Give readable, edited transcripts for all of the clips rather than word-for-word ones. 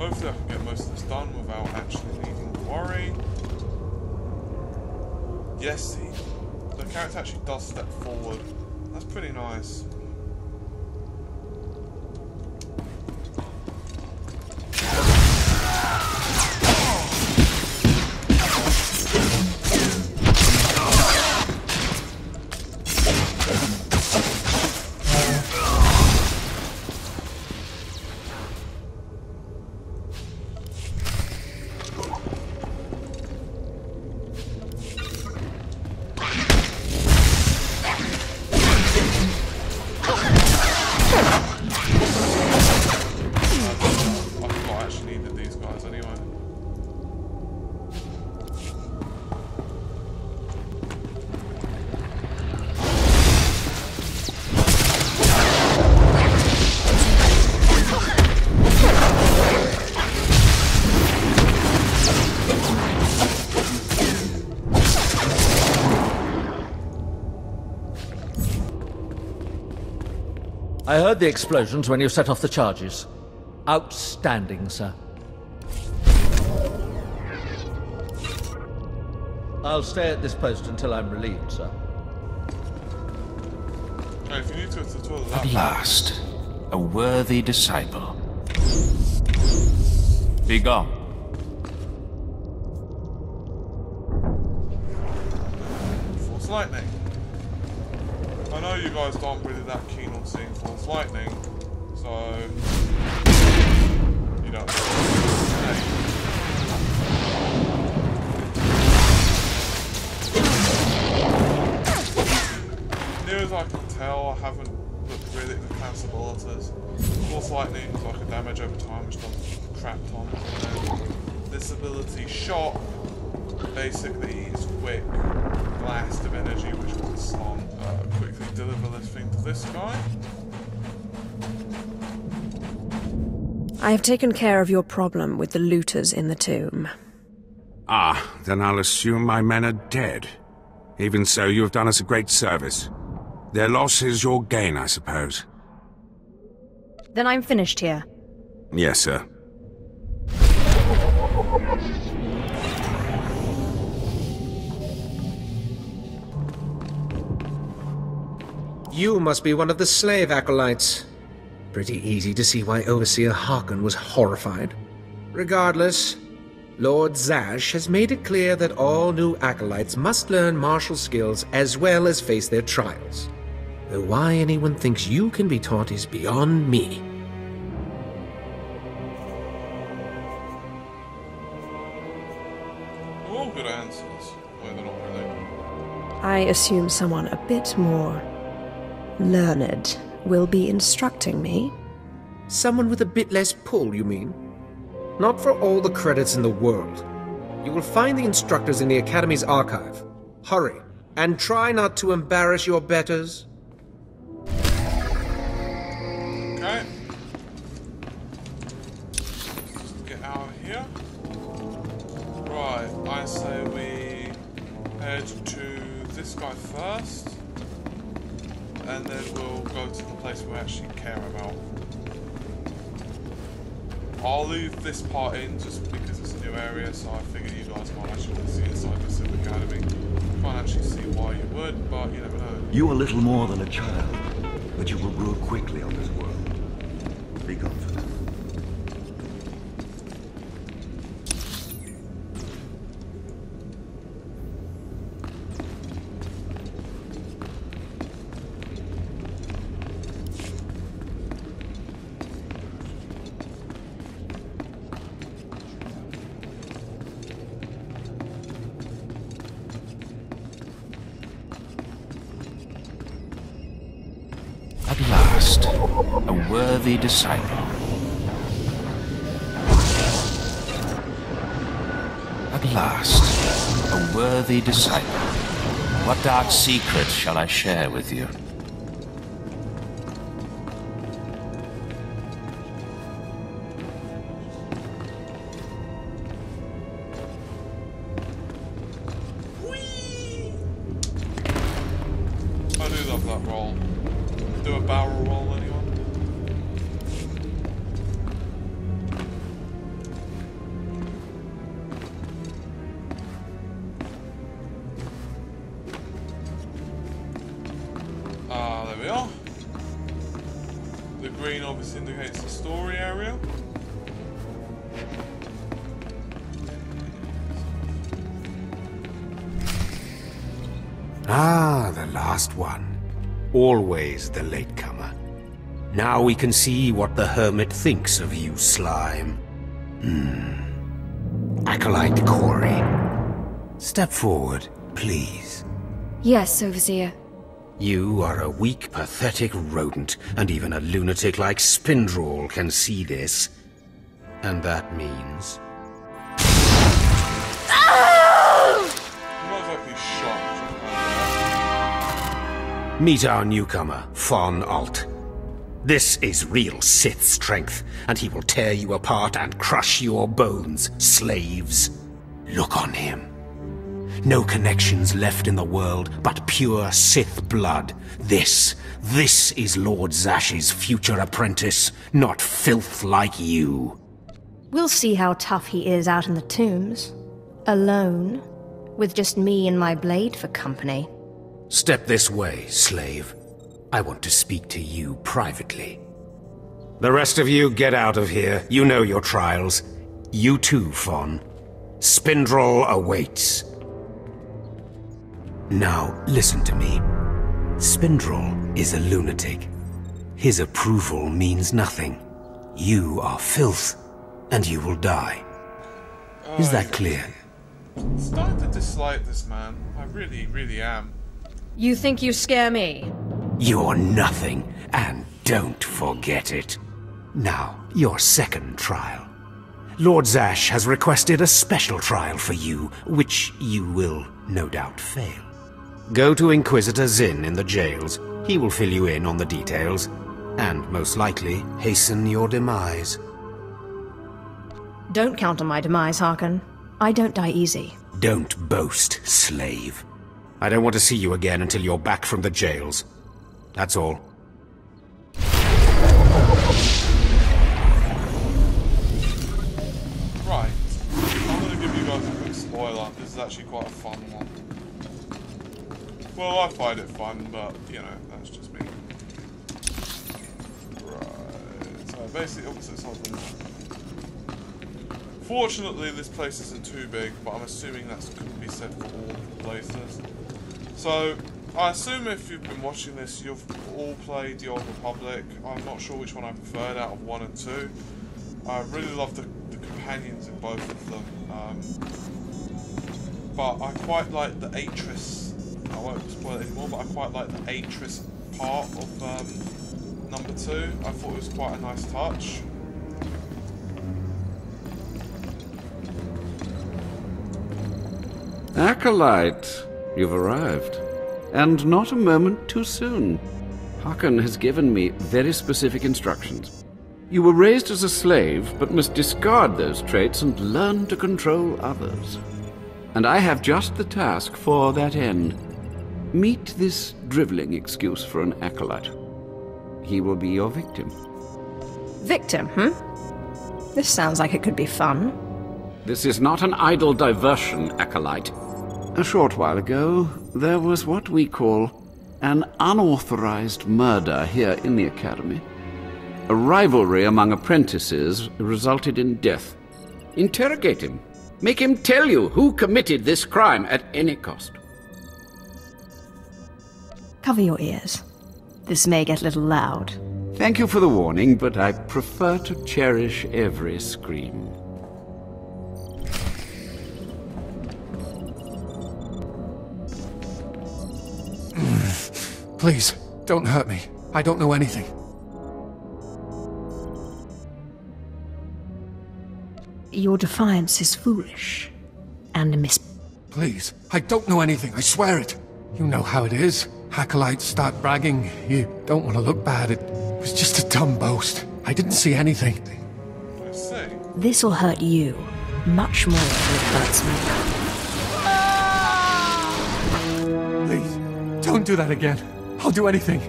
Hopefully I can get most of this done without actually needing to worry. Yes, the character actually does step forward. That's pretty nice. I heard the explosions when you set off the charges. Outstanding, sir. I'll stay at this post until I'm relieved, sir. Hey, if you need to go to the toilet, At last, a worthy disciple. Be gone. Force lightning. I know you guys aren't really that keen on seeing Force lightning, so you don't. Near as I can tell, I haven't looked really at the class abilities. Force lightning is like a damage over time, which does crap ton. And then this ability, Shock, basically is quick blast of energy, which will stun. Quickly deliver this thing to this guy. I have taken care of your problem with the looters in the tomb. Ah, then I'll assume my men are dead. Even so, you have done us a great service. Their loss is your gain, I suppose. Then I'm finished here. Yes, sir. You must be one of the slave acolytes. Pretty easy to see why Overseer Harkon was horrified. Regardless, Lord Zash has made it clear that all new acolytes must learn martial skills as well as face their trials. Though why anyone thinks you can be taught is beyond me. All good answers. Well, they're not really. I assume someone a bit more learned will be instructing me. Someone with a bit less pull, you mean? Not for all the credits in the world. You will find the instructors in the Academy's archive. Hurry, and try not to embarrass your betters. Okay. Just get out of here. Right, I say we head to this guy first. And then we'll go to the place we actually care about. I'll leave this part in just because it's a new area, so I figure you guys might actually want to see inside the Sith Academy. Can't actually see why you would, but you never know. You are little more than a child, but you will grow quickly on this world. Be confident. At last, a worthy disciple. At last, a worthy disciple. What dark secret shall I share with you? I do love that roll. Do a barrel roll, anyone? The green obviously indicates the story area. Ah, the last one. Always the latecomer. Now we can see what the Hermit thinks of you, Slime. Acolyte Corey. Step forward, please. Yes, Overseer. You are a weak, pathetic rodent, and even a lunatic like Spindrel can see this. And that means... I'm not exactly shocked. Meet our newcomer, Von Alt. This is real Sith strength, and he will tear you apart and crush your bones, slaves. Look on him. No connections left in the world, but pure Sith blood. This is Lord Zash's future apprentice, not filth like you. We'll see how tough he is out in the tombs. Alone. With just me and my blade for company. Step this way, slave. I want to speak to you privately. The rest of you get out of here. You know your trials. You too, Fawn. Spindrel awaits. Now, listen to me. Spindrel is a lunatic. His approval means nothing. You are filth, and you will die. Is that clear? I'm starting to dislike this man. I really, really am. You think you scare me? You're nothing, and don't forget it. Now, your second trial. Lord Zash has requested a special trial for you, which you will no doubt fail. Go to Inquisitor Zin in the jails. He will fill you in on the details, and most likely hasten your demise. Don't count on my demise, Harkon. I don't die easy. Don't boast, slave. I don't want to see you again until you're back from the jails. That's all. Right. I'm going to give you guys a quick spoiler. This is actually quite a fun one. Well, I find it fun, but, you know, that's just me. Right. So, basically, opposite Southern. Fortunately, this place isn't too big, but I'm assuming that couldn't be said for all places. So, I assume if you've been watching this, you've all played The Old Republic. I'm not sure which one I preferred out of 1 and 2. I really love the companions in both of them. But I quite like the Atris. I won't spoil it anymore, but I quite like the Atris part of number 2. I thought it was quite a nice touch. Acolyte, you've arrived. And not a moment too soon. Harkon has given me very specific instructions. You were raised as a slave, but must discard those traits and learn to control others. And I have just the task for that end. Meet this drivelling excuse for an acolyte. He will be your victim. Victim, This sounds like it could be fun. This is not an idle diversion, acolyte. A short while ago, there was what we call an unauthorized murder here in the Academy. A rivalry among apprentices resulted in death. Interrogate him. Make him tell you who committed this crime at any cost. Cover your ears. This may get a little loud. Thank you for the warning, but I prefer to cherish every scream. Please, don't hurt me. I don't know anything. Your defiance is foolish. And a Please, I don't know anything, I swear it. You know how it is. Acolytes start bragging. You don't want to look bad. It was just a dumb boast. I didn't see anything. I see. This'll hurt you much more than it hurts me. Please, don't do that again. I'll do anything.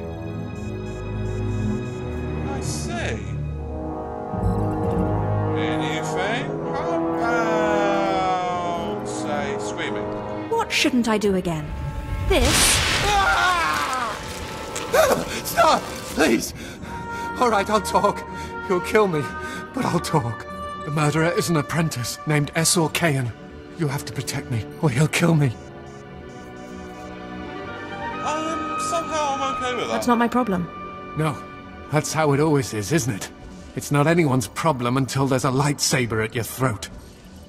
I see. Anything about, say, screaming? What shouldn't I do again? This? Stop! Please! All right, I'll talk. You'll kill me, but I'll talk. The murderer is an apprentice named Esor Kayan. You have to protect me, or he'll kill me. Somehow I'm okay with that. That's not my problem. No, that's how it always is, isn't it? It's not anyone's problem until there's a lightsaber at your throat.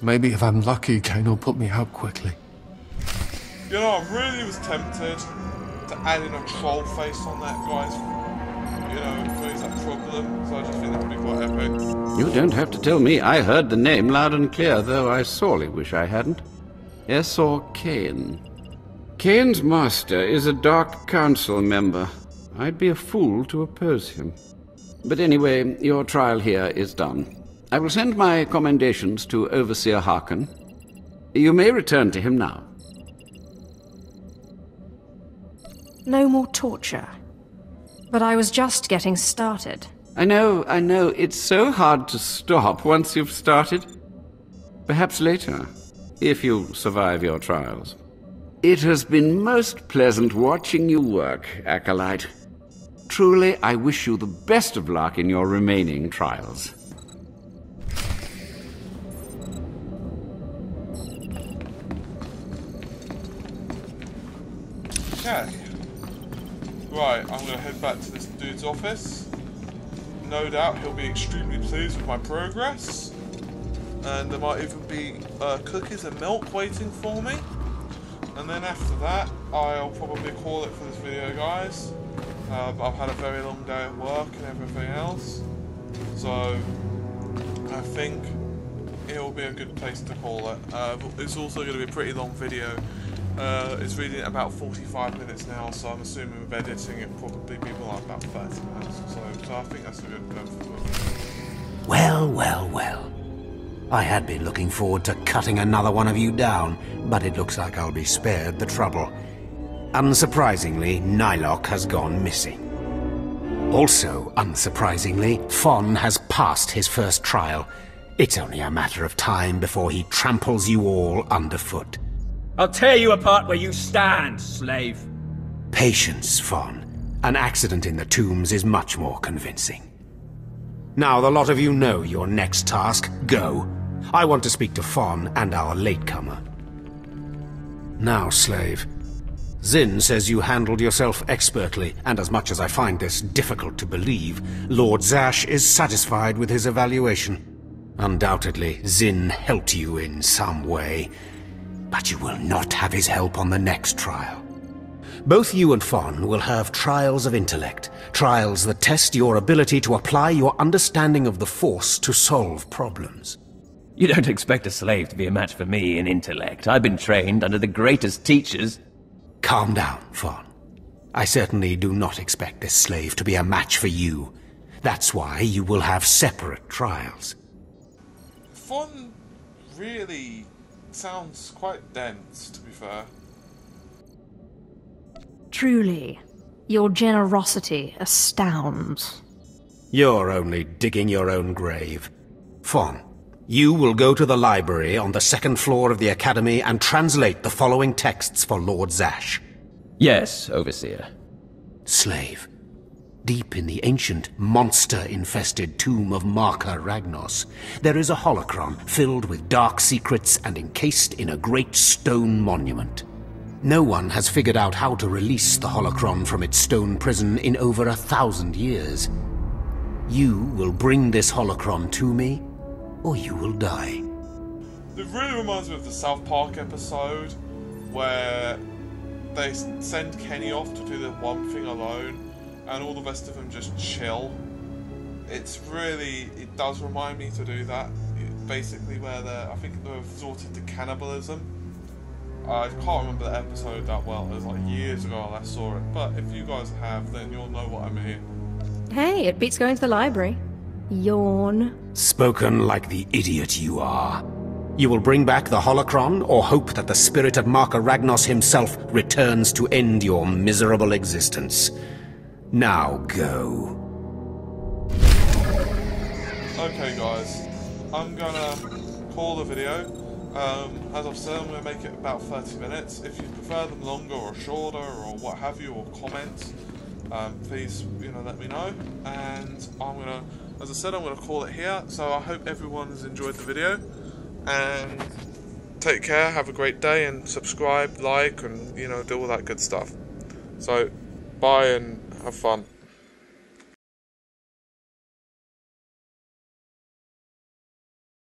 Maybe if I'm lucky, Kain will put me out quickly. You know, I really was tempted to add in a troll face on that guy's, you know, face, that problem. So I just think that would be quite epic. You don't have to tell me. I heard the name loud and clear, though I sorely wish I hadn't. Esor Kain. Kain's master is a Dark Council member. I'd be a fool to oppose him. But anyway, your trial here is done. I will send my commendations to Overseer Harkin. You may return to him now. No more torture. But I was just getting started. I know. It's so hard to stop once you've started. Perhaps later, if you survive your trials. It has been most pleasant watching you work, Acolyte. Truly, I wish you the best of luck in your remaining trials. Okay. Right, I'm going to head back to this dude's office. No doubt he'll be extremely pleased with my progress. And there might even be cookies and milk waiting for me. And then after that, I'll probably call it for this video, guys. I've had a very long day at work and everything else. So, I think it'll be a good place to call it. It's also going to be a pretty long video. It's reading at about 45 minutes now, so I'm assuming with editing it'll probably be more like about 30 minutes or so. So I think that's a good for. Well. I had been looking forward to cutting another one of you down, but it looks like I'll be spared the trouble. Unsurprisingly, Nylock has gone missing. Also, unsurprisingly, Fon has passed his first trial. It's only a matter of time before he tramples you all underfoot. I'll tear you apart where you stand, slave. Patience, Fon. An accident in the tombs is much more convincing. Now the lot of you know your next task. Go. I want to speak to Fon and our latecomer. Now, slave. Zin says you handled yourself expertly, and as much as I find this difficult to believe, Lord Zash is satisfied with his evaluation. Undoubtedly, Zin helped you in some way, but you will not have his help on the next trial. Both you and Fon will have trials of intellect, trials that test your ability to apply your understanding of the Force to solve problems. You don't expect a slave to be a match for me in intellect. I've been trained under the greatest teachers. Calm down, Fon. I certainly do not expect this slave to be a match for you. That's why you will have separate trials. Fon really sounds quite dense, to be fair. Truly, your generosity astounds. You're only digging your own grave. Fon, you will go to the library on the second floor of the Academy and translate the following texts for Lord Zash. Yes, Overseer. Slave, deep in the ancient, monster-infested tomb of Marka Ragnos, there is a holocron filled with dark secrets and encased in a great stone monument. No one has figured out how to release the holocron from its stone prison in over 1,000 years. You will bring this holocron to me, or you will die. It really reminds me of the South Park episode where they send Kenny off to do the one thing alone and all the rest of them just chill. It does remind me to do that. Basically where I think they're resorted to cannibalism. I can't remember the episode that well. It was like years ago I last saw it. But if you guys have, then you'll know what I mean. Hey, it beats going to the library. Yawn. Spoken like the idiot you are. You will bring back the holocron, or hope that the spirit of Marka Ragnos himself returns to end your miserable existence. Now go. Okay guys, I'm gonna call the video. As I've said, I'm going to make it about 30 minutes. If you prefer them longer or shorter or what have you, or comment, please, you know, let me know. And I'm gonna, as I said, I'm gonna call it here. So I hope everyone has enjoyed the video, and take care, have a great day, and subscribe, like, and, you know, do all that good stuff. So bye and have fun.